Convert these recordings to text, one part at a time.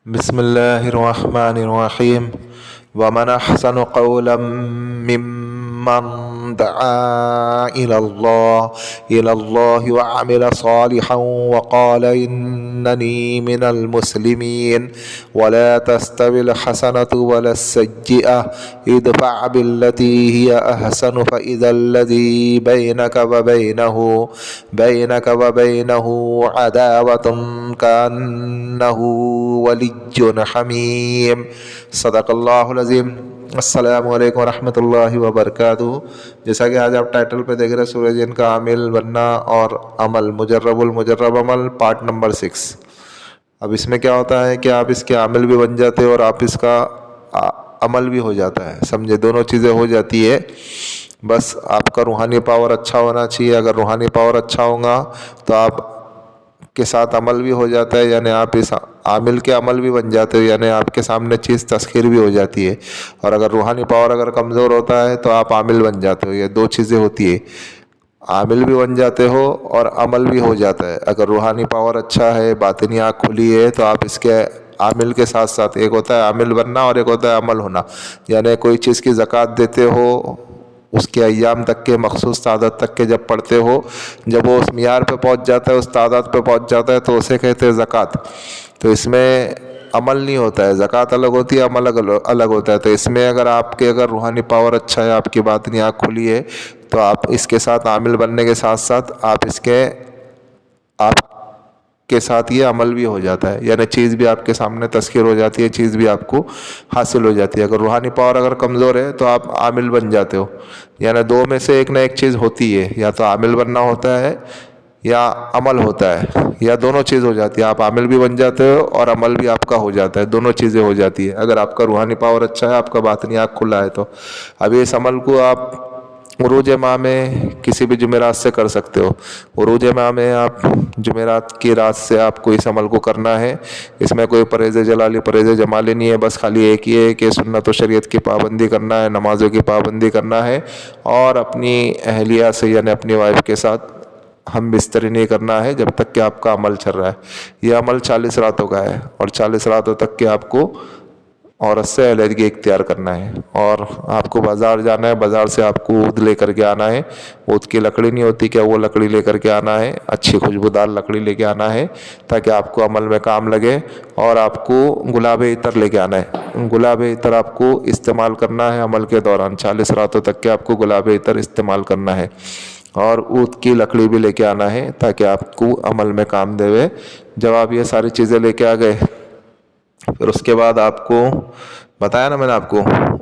बिस्मिल्लाहिर्रहमानिर्रहीम वमन अहसनु क़ौलन मिम्मन दआ इलल्लाहि व अमिल सालिहन व क़ाल इन्ननी मिनल मुस्लिमीन वला तस्तविल हसनतु वलस्सय्यिअ इदफ़अ बिल्लती हिय अहसनु फ़इज़ल्लज़ी बैनक व बैनहु अदावतुन कअन्नहु वलिय्युन हमीम। सदक़ल्लाहुल अज़ीम। अस्सलामु अलैकुम रहमतुल्लाहि व बरकातुहू। जैसा कि आज आप टाइटल पे देख रहे हैं, सूरह जिन का आमिल बनना और अमल, मुजर्रबुल मुजर्रब अमल, पार्ट नंबर 6। अब इसमें क्या होता है कि आप इसके आमिल भी बन जाते हो और आप इसका अमल भी हो जाता है। समझे, दोनों चीज़ें हो जाती है। बस आपका रूहानी पावर अच्छा होना चाहिए। अगर रूहानी पावर अच्छा होगा तो आप के साथ अमल भी हो जाता है, यानी आप इस आमिल के अमल भी बन जाते हो, यानी आपके सामने चीज़ तस्खीर भी हो जाती है। और अगर रूहानी पावर अगर कमज़ोर होता है तो आप आमिल बन जाते हो। ये दो चीज़ें होती है, आमिल भी बन जाते हो और अमल भी हो जाता है। अगर रूहानी पावर अच्छा है, बातिनी आँख खुली है, तो आप इसके आमिल के साथ साथ, एक होता है आमिल बनना और एक होता है अमल होना। यानी कोई चीज़ की ज़कात देते हो, उसके अय्याम तक के मखसूस तादाद तक के जब पढ़ते हो, जब वो उस मियार पे पहुंच जाता है, उस तादाद पे पहुंच जाता है, तो उसे कहते हैं ज़कात। तो इसमें अमल नहीं होता है, ज़कात अलग होती है, अमल अलग होता है। तो इसमें अगर रूहानी पावर अच्छा है, आपकी बातिनी आँख खुली है, तो आप इसके साथ आमिल बनने के साथ साथ आपके साथ ये अमल भी हो जाता है, यानी चीज़ भी आपके सामने तस्खीर हो जाती है, चीज़ भी आपको हासिल हो जाती है। अगर रूहानी पावर अगर कमज़ोर है तो आप आमिल बन जाते हो। यानी दो में से एक ना एक चीज़ होती है, या तो आमिल बनना होता है या अमल होता है, या दोनों चीज़ हो जाती है। आप आमिल भी बन जाते हो और अमल भी आपका हो जाता है, दोनों चीज़ें हो जाती है अगर आपका रूहानी पावर अच्छा है, आपका बातिनी आँख खुला है तो। अब इस अमल को आप उरूज माह में किसी भी जुमेरात से कर सकते हो। उरूज माह में आप जुमेरात की रात से आपको इस अमल को करना है। इसमें कोई परहेज़ जलाली परहेज़ जमाली नहीं है, बस खाली एक ही है कि सुन्नत व शरीयत की पाबंदी करना है, नमाज़ों की पाबंदी करना है, और अपनी अहलिया से यानी अपनी वाइफ के साथ हम बिस्तरी नहीं करना है जब तक कि आपका अमल चल रहा है। यह अमल 40 रातों का है और 40 रातों तक के आपको औरत से अलहदगी इख्तियार करना है। और आपको बाज़ार जाना है, बाज़ार से आपको ऊद लेकर के आना है। ऊद की लकड़ी नहीं होती क्या, वो लकड़ी लेकर के आना है, अच्छी खुशबूदार लकड़ी लेके आना है ताकि आपको अमल में काम लगे। और आपको गुलाब इतर लेके आना है। गुलाब इतर आपको इस्तेमाल करना है अमल के दौरान, 40 रातों तक के आपको गुलाब इतर इस्तेमाल करना है। और ऊद की लकड़ी भी लेके आना है ताकि आपको अमल में काम देवे। जब आप ये सारी चीज़ें लेके आ गए, फिर उसके बाद आपको बताया ना मैंने आपको,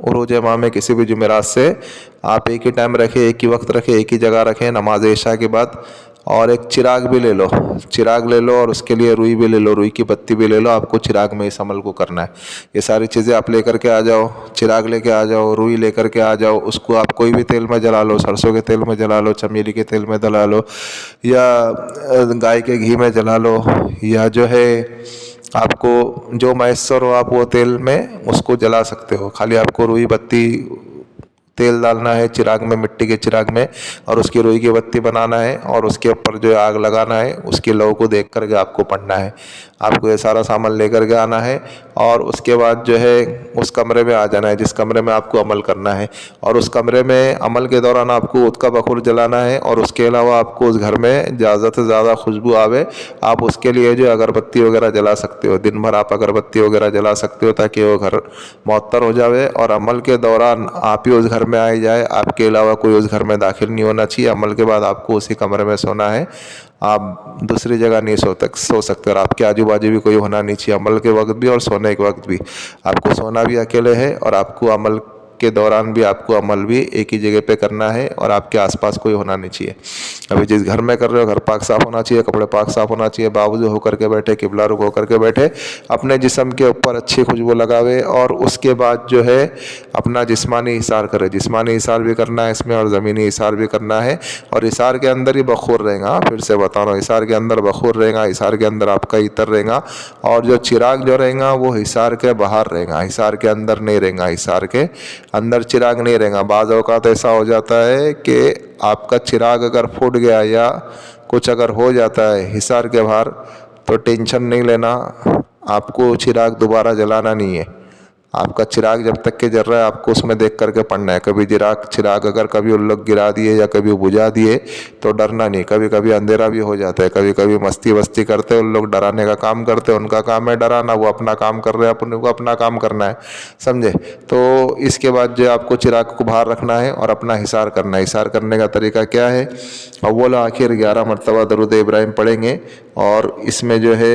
उरूज माह में किसी भी जुमेरात से आप एक ही टाइम रखें, एक ही वक्त रखें, एक ही जगह रखें नमाज इशा के बाद। और एक चिराग भी ले लो, चिराग ले लो, और उसके लिए रुई भी ले लो, रुई की पत्ती भी ले लो। आपको चिराग में इस अमल को करना है। ये सारी चीज़ें आप लेकर के आ जाओ, चिराग लेके आ जाओ, रुई लेकर के आ जाओ। उसको आप कोई भी तेल में जला लो, सरसों के तेल में जला लो, चमेली के तेल में जला लो, या गाय के घी में जला लो, या जो है आपको जो मैसर हो आप वो तेल में उसको जला सकते हो। खाली आपको रुई बत्ती तेल डालना है चिराग में, मिट्टी के चिराग में, और उसकी रुई की बत्ती बनाना है, और उसके ऊपर जो आग लगाना है, उसकी लौ को देख करके आपको पढ़ना है। आपको ये सारा सामान लेकर के आना है, और उसके बाद जो है उस कमरे में आ जाना है जिस कमरे में आपको अमल करना है। और उस कमरे में अमल के दौरान आपको ऊद का बखूर जलाना है, और उसके अलावा आपको उस घर में ज़्यादा से ज़्यादा खुशबू आवे, आप उसके लिए जो अगरबत्ती वगैरह जला सकते हो। दिन भर आप अगरबत्ती वगैरह जला सकते हो ताकि वो घर मुअत्तर हो जावे। और अमल के दौरान आप ही उस घर में आ जाए, आपके अलावा कोई उस घर में दाखिल नहीं होना चाहिए। अमल के बाद आपको उसी कमरे में सोना है, आप दूसरी जगह नहीं सो सकते। और आपके आजू बाजू भी कोई होना नहीं चाहिए, अमल के वक्त भी और सोने के वक्त भी। आपको सोना भी अकेले है, और आपको अमल के दौरान भी आपको अमल भी एक ही जगह पे करना है, और आपके आसपास कोई होना नहीं चाहिए। अभी जिस घर में कर रहे हो, घर पाक साफ़ होना चाहिए, कपड़े पाक साफ़ होना चाहिए, बावजू होकर के बैठे, किबला रुख होकर के बैठे, अपने जिस्म के ऊपर अच्छी खुशबू लगावे। और उसके बाद जो है अपना जिस्मानी इशार करे, जिस्मानी इशार भी करना है इसमें, और ज़मीनी इशार भी करना है। और इशार के अंदर ही बखूर रहेगा, फिर से बता रहा हूँ, इशार के अंदर बखूर रहेगा, इशार के अंदर आपका इतर रहेगा। और जो चिराग जो रहेगा वो इशार के बाहर रहेगा, इशार के अंदर नहीं रहेगा, इशार के अंदर चिराग नहीं रहेगा। बाज़ औक़ात ऐसा हो जाता है कि आपका चिराग अगर फूट गया या कुछ अगर हो जाता है हिसार के बाहर, तो टेंशन नहीं लेना, आपको चिराग दोबारा जलाना नहीं है। आपका चिराग जब तक के जल रहा है आपको उसमें देख करके पढ़ना है। कभी चिराग अगर कभी उन लोग गिरा दिए या कभी बुझा दिए तो डरना नहीं। कभी कभी अंधेरा भी हो जाता है, कभी कभी मस्ती वस्ती करते हैं उन लोग, डराने का काम करते हैं। उनका काम है डराना, वो अपना काम कर रहे हैं, अपने को अपना काम करना है, समझे। तो इसके बाद जो आपको चिराग को बाहर रखना है और अपना हिसार करना है। हिसार करने का तरीका क्या है, अव्वल आखिर 11 मरतबा दरूद इब्राहिम पढ़ेंगे और इसमें जो है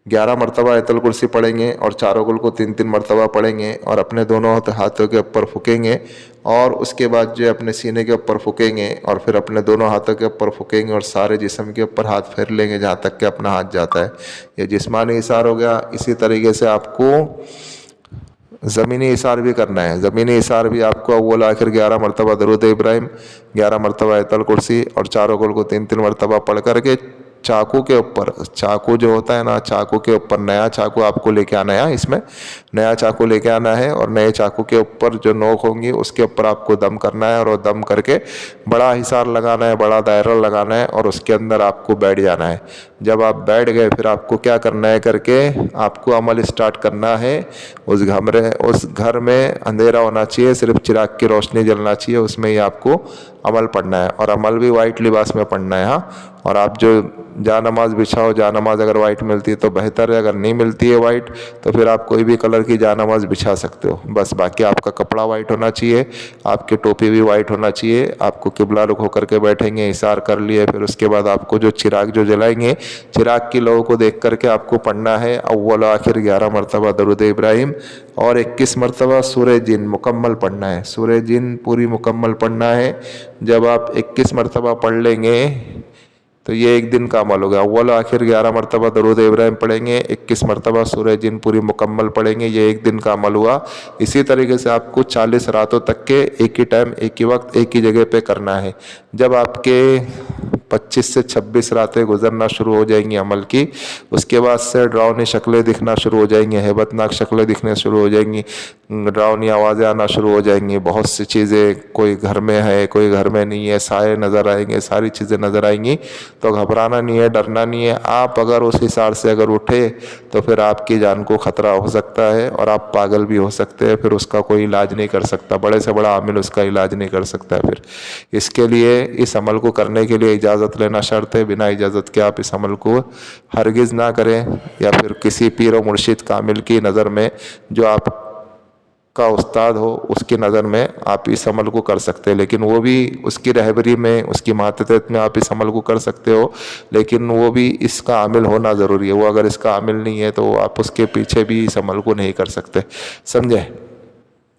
11 मरतबा आयतुल कुर्सी पढ़ेंगे और चारों गुल को 3-3 मरतबा पढ़ेंगे और अपने दोनों हाथों के ऊपर फूकेंगे और उसके बाद जो अपने सीने के ऊपर फूकेंगे और फिर अपने दोनों हाथों के ऊपर फूकेंगे और सारे जिस्म के ऊपर हाथ फेर लेंगे जहाँ तक कि अपना हाथ जाता है। ये जिस्मानी इशार हो गया। इसी तरीके से आपको ज़मीनी इशार भी करना है। ज़मीनी इशार भी आपको अव्वल आखिर 11 मरतबा दरूद इब्राहिम, 11 मरतबा आयतुल कुर्सी और चारों गुल को 3-3 मरतबा पढ़ करके चाकू के ऊपर, चाकू जो होता है ना, चाकू के ऊपर नया चाकू आपको लेके आना है। इसमें नया चाकू लेके आना है और नए चाकू के ऊपर जो नोक होंगी उसके ऊपर आपको दम करना है और वो दम करके बड़ा हिसार लगाना है, बड़ा दायरा लगाना है और उसके अंदर आपको बैठ जाना है। जब आप बैठ गए फिर आपको क्या करना है करके आपको अमल स्टार्ट करना है। उस घर में अंधेरा होना चाहिए, सिर्फ चिराग की रोशनी जलना चाहिए, उसमें ही आपको अमल पढ़ना है और अमल भी वाइट लिबास में पढ़ना है। हाँ, और आप जो जा नमाज बिछाओ, जा नमाज अगर वाइट मिलती है तो बेहतर है, अगर नहीं मिलती है वाइट तो फिर आप कोई भी कलर की जा नमाज बिछा सकते हो। बस बाकी आपका कपड़ा वाइट होना चाहिए, आपकी टोपी भी वाइट होना चाहिए। आपको किबला रुख होकर के बैठेंगे, इशार कर लिए, फिर उसके बाद आपको जो चिराग जो जलाएंगे, चिराग की लौ को देख करके आपको पढ़ना है अव्वल आखिर 11 मरतबा दरूद इब्राहिम और 21 मरतबा सूरह जिन मुकम्मल पढ़ना है। सूरह जिन पूरी मुकम्मल पढ़ना है। जब आप 21 मरतबा पढ़ लेंगे तो ये एक दिन का अमल हो गया। अव्वल आखिर 11 मरतबा दरूद इब्राहिम पढ़ेंगे, 21 मरतबा सूरह जिन पूरी मुकम्मल पढ़ेंगे, ये एक दिन का अमल हुआ। इसी तरीके से आपको 40 रातों तक के एक ही टाइम, एक ही वक्त, एक ही जगह पे करना है। जब आपके 25 से 26 रातें गुजरना शुरू हो जाएंगी अमल की, उसके बाद से डरावनी शक्लें दिखना शुरू हो जाएंगी, हैबतनाक शक्लें दिखने शुरू हो जाएंगी, डरावनी आवाज़ें आना शुरू हो जाएंगी। बहुत सी चीज़ें, कोई घर में है कोई घर में नहीं है, साए नज़र आएंगे, सारी चीज़ें नज़र आएंगी। तो घबराना नहीं है, डरना नहीं है। आप अगर उस हिसाब से अगर उठे तो फिर आपकी जान को ख़तरा हो सकता है और आप पागल भी हो सकते हैं। फिर उसका कोई इलाज नहीं कर सकता, बड़े से बड़ा आमिल उसका इलाज नहीं कर सकता है। फिर इसके लिए, इस अमल को करने के लिए इजाज़त लेना शर्त है। बिना इजाज़त के आप इस अमल को हरगिज़ ना करें, या फिर किसी पीर व मुर्शिद कामिल की नज़र में, जो आप का उस्ताद हो, उसकी नज़र में आप इस अमल को कर सकते हैं। लेकिन वो भी उसकी रहबरी में, उसकी मातहत में आप इस अमल को कर सकते हो, लेकिन वो भी इसका आमिल होना ज़रूरी है। वो अगर इसका आमिल नहीं है तो आप उसके पीछे भी इस अमल को नहीं कर सकते, समझे।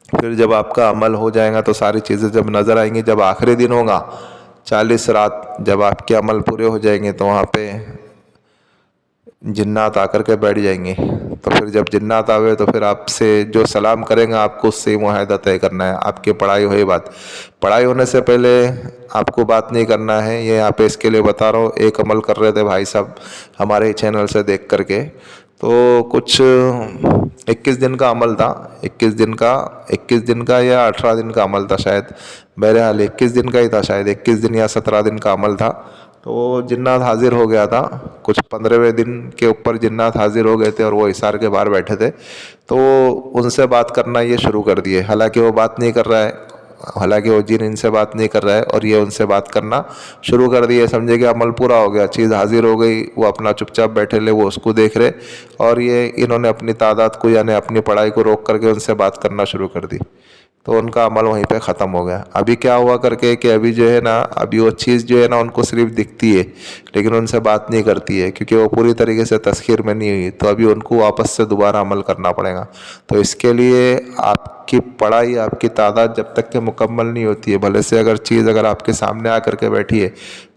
फिर जब आपका अमल हो जाएगा तो सारी चीज़ें जब नज़र आएंगी, जब आखिरी दिन होगा 40 रात, जब आपके अमल पूरे हो जाएंगे तो वहाँ पे जिन्नात आकर के बैठ जाएंगे। तो फिर जब जिन्नात आवे तो फिर आपसे जो सलाम करेंगे आपको उससे ही मुआहदा तय करना है। आपकी पढ़ाई हुई बात, पढ़ाई होने से पहले आपको बात नहीं करना है। ये यहाँ पे इसके लिए बता रहा हूँ। एक अमल कर रहे थे भाई साहब हमारे ही चैनल से देख करके, तो कुछ 21 दिन का अमल था, 21 दिन का या 18 दिन का अमल था शायद, बहरहाल 21 दिन का ही था शायद, 21 दिन या 17 दिन का अमल था। तो जिन्नात हाजिर हो गया था, कुछ 15वें दिन के ऊपर जिन्नात हाजिर हो गए थे और वो हिसार के बाहर बैठे थे। तो उनसे बात करना ये शुरू कर दिए, हालांकि वो बात नहीं कर रहा है, हालांकि वो जिन इनसे बात नहीं कर रहा है और ये उनसे बात करना शुरू कर दिए। समझे कि अमल पूरा हो गया, चीज़ हाजिर हो गई, वो अपना चुपचाप बैठे ले, वो उसको देख रहे, और ये इन्होंने अपनी तादाद को यानी अपनी पढ़ाई को रोक करके उनसे बात करना शुरू कर दी। तो उनका अमल वहीं पे ख़त्म हो गया। अभी क्या हुआ करके कि अभी जो है ना, अभी वो चीज़ जो है ना उनको सिर्फ दिखती है लेकिन उनसे बात नहीं करती है, क्योंकि वो पूरी तरीके से तस्खीर में नहीं हुई। तो अभी उनको वापस से दोबारा अमल करना पड़ेगा। तो इसके लिए आपकी पढ़ाई, आपकी तादाद जब तक के मुकम्मल नहीं होती है, भले से अगर चीज़ अगर आपके सामने आकर के बैठी है,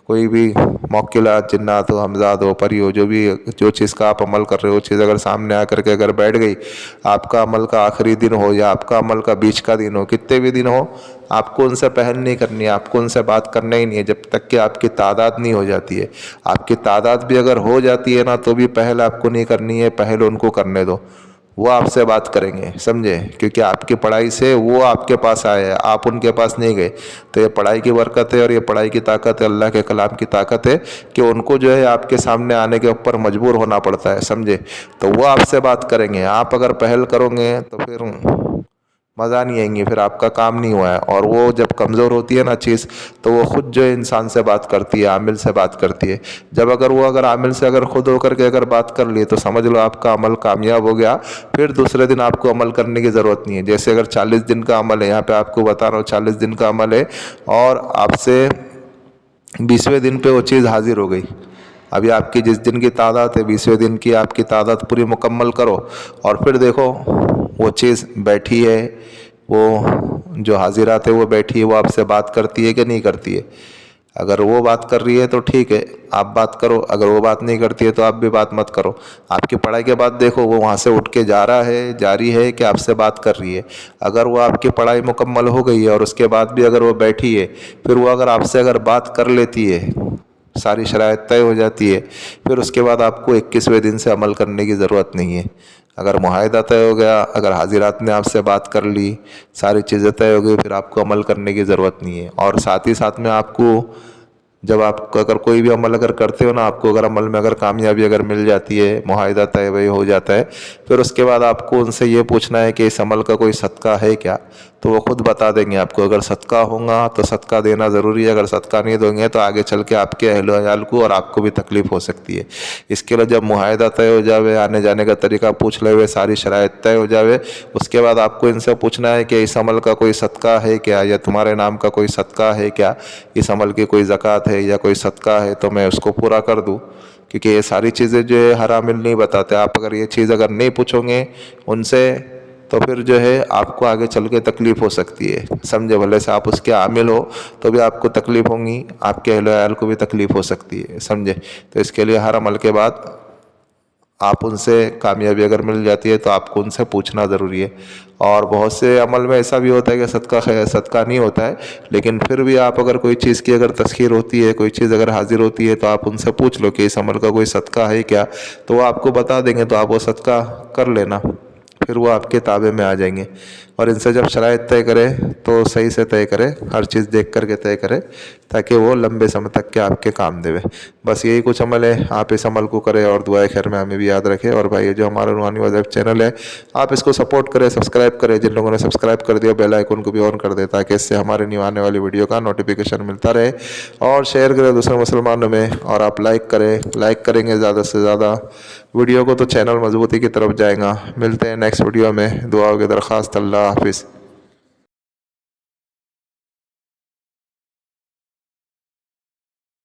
कोई भी मौकिलात, जिन्नात हो, हमजाद हो, परी हो, जो चीज़ का आप अमल कर रहे हो, चीज़ अगर सामने आकर के अगर बैठ गई, आपका अमल का आखिरी दिन हो या आपका अमल का बीच का दिन हो, कितने भी दिन हो, आपको उनसे पहल नहीं करनी है, आपको उनसे बात करना ही नहीं है जब तक कि आपकी तादाद नहीं हो जाती है। आपकी तादाद भी अगर हो जाती है ना तो भी पहल आपको नहीं करनी है, पहल उनको करने दो। वो आपसे बात करेंगे, समझे, क्योंकि आपकी पढ़ाई से वो आपके पास आए हैं, आप उनके पास नहीं गए। तो ये पढ़ाई की बरकत है और ये पढ़ाई की ताकत है, अल्लाह के कलाम की ताकत है कि उनको जो है आपके सामने आने के ऊपर मजबूर होना पड़ता है, समझे। तो वो आपसे बात करेंगे, आप अगर पहल करोगे तो फिर मज़ा नहीं आएंगे, फिर आपका काम नहीं हुआ है। और वो जब कमज़ोर होती है ना चीज़, तो वो ख़ुद जो है इंसान से बात करती है, आमिल से बात करती है। जब अगर आमिल से अगर ख़ुद होकर के अगर बात कर ली तो समझ लो आपका अमल कामयाब हो गया। फिर दूसरे दिन आपको अमल करने की ज़रूरत नहीं है। जैसे अगर 40 दिन का अमल है, यहाँ पे आपको बता रहा हूँ 40 दिन का अमल है और आपसे 20वें दिन पे वो चीज़ हाजिर हो गई। अभी आपकी जिस दिन की तादाद है 20वें दिन की आपकी तादाद पूरी मुकम्मल करो और फिर देखो वो चीज़ बैठी है, वो जो हाजिरात है वो बैठी है, वो आपसे बात करती है कि नहीं करती है। अगर वो बात कर रही है तो ठीक है, आप बात करो। अगर वो बात नहीं करती है तो आप भी बात मत करो। आपकी पढ़ाई के बाद देखो वो वहाँ से उठ के जा रहा है, जारी है कि आपसे बात कर रही है। अगर वो आपकी पढ़ाई मुकम्मल हो गई है और उसके बाद भी अगर वो बैठी है, फिर वो अगर आपसे अगर बात कर लेती है, सारी शराइत तय हो जाती है, फिर उसके बाद आपको 21वें दिन से अमल करने की ज़रूरत नहीं है। अगर मुआहिदा तय हो गया, अगर हाजिरात ने आपसे बात कर ली, सारी चीज़ें तय हो गई, फिर आपको अमल करने की ज़रूरत नहीं है। और साथ ही साथ में आपको जब आप अगर कोई भी अमल अगर करते हो ना, आपको अगर अमल में अगर कामयाबी अगर मिल जाती है, मुआहिदा तय वही हो जाता है, फिर उसके बाद आपको उनसे ये पूछना है कि इस अमल का कोई सदका है क्या। तो वो खुद बता देंगे आपको। अगर सदका होगा तो सदका देना ज़रूरी है, अगर सदका नहीं दोगे तो आगे चल के आपके अहल वयाल को और आपको भी तकलीफ़ हो सकती है। इसके लिए जब मुआहिदा तय हो जावे, आने जाने का तरीका पूछ ले हुए, सारी शराइत तय हो जावे, उसके बाद आपको इनसे पूछना है कि इस अमल का कोई सदका है क्या, या तुम्हारे नाम का कोई सदका है क्या, इस अमल की कोई ज़कात है या कोई सदका है तो मैं उसको पूरा कर दूँ। क्योंकि ये सारी चीज़ें जो है हर आमिल नहीं बताते। आप अगर ये चीज़ अगर नहीं पूछोगे उनसे तो फिर जो है आपको आगे चल के तकलीफ़ हो सकती है, समझे। भले से आप उसके आमिल हो तो भी आपको तकलीफ़ होगी, आपके अहल वयाल को भी तकलीफ़ हो सकती है, समझे। तो इसके लिए हर अमल के बाद आप उनसे कामयाबी अगर मिल जाती है तो आपको उनसे पूछना ज़रूरी है। और बहुत से अमल में ऐसा भी होता है कि सदका नहीं होता है, लेकिन फिर भी आप अगर कोई चीज़ की अगर तस्खीर होती है, कोई चीज़ अगर हाजिर होती है तो आप उनसे पूछ लो कि इस अमल का कोई सदका है क्या, तो वो आपको बता देंगे, तो आप वो सदका कर लेना, फिर वो आपके ताबे में आ जाएंगे। और इनसे जब शराइत तय करें तो सही से तय करें, हर चीज़ देख कर के तय करें ताकि वो लंबे समय तक के आपके काम देवे। बस यही कुछ अमल है, आप इस अमल को करें और दुआए खैर में हमें भी याद रखें। और भाई ये जो हमारा रूहानी वज़ीफ़ा चैनल है, आप इसको सपोर्ट करें, सब्सक्राइब करें। जिन लोगों ने सब्सक्राइब कर दिया बेल आइकन को भी ऑन कर दे ताकि इससे हमारे न्यू आने वाली वीडियो का नोटिफिकेशन मिलता रहे। और शेयर करें दूसरे मुसलमानों में, और आप लाइक करें, लाइक करेंगे ज़्यादा से ज़्यादा वीडियो को तो चैनल मजबूती की तरफ जाएगा। मिलते हैं नेक्स्ट वीडियो में, दुआओं की दरख्वास्त। अल्लाह हाफिज़।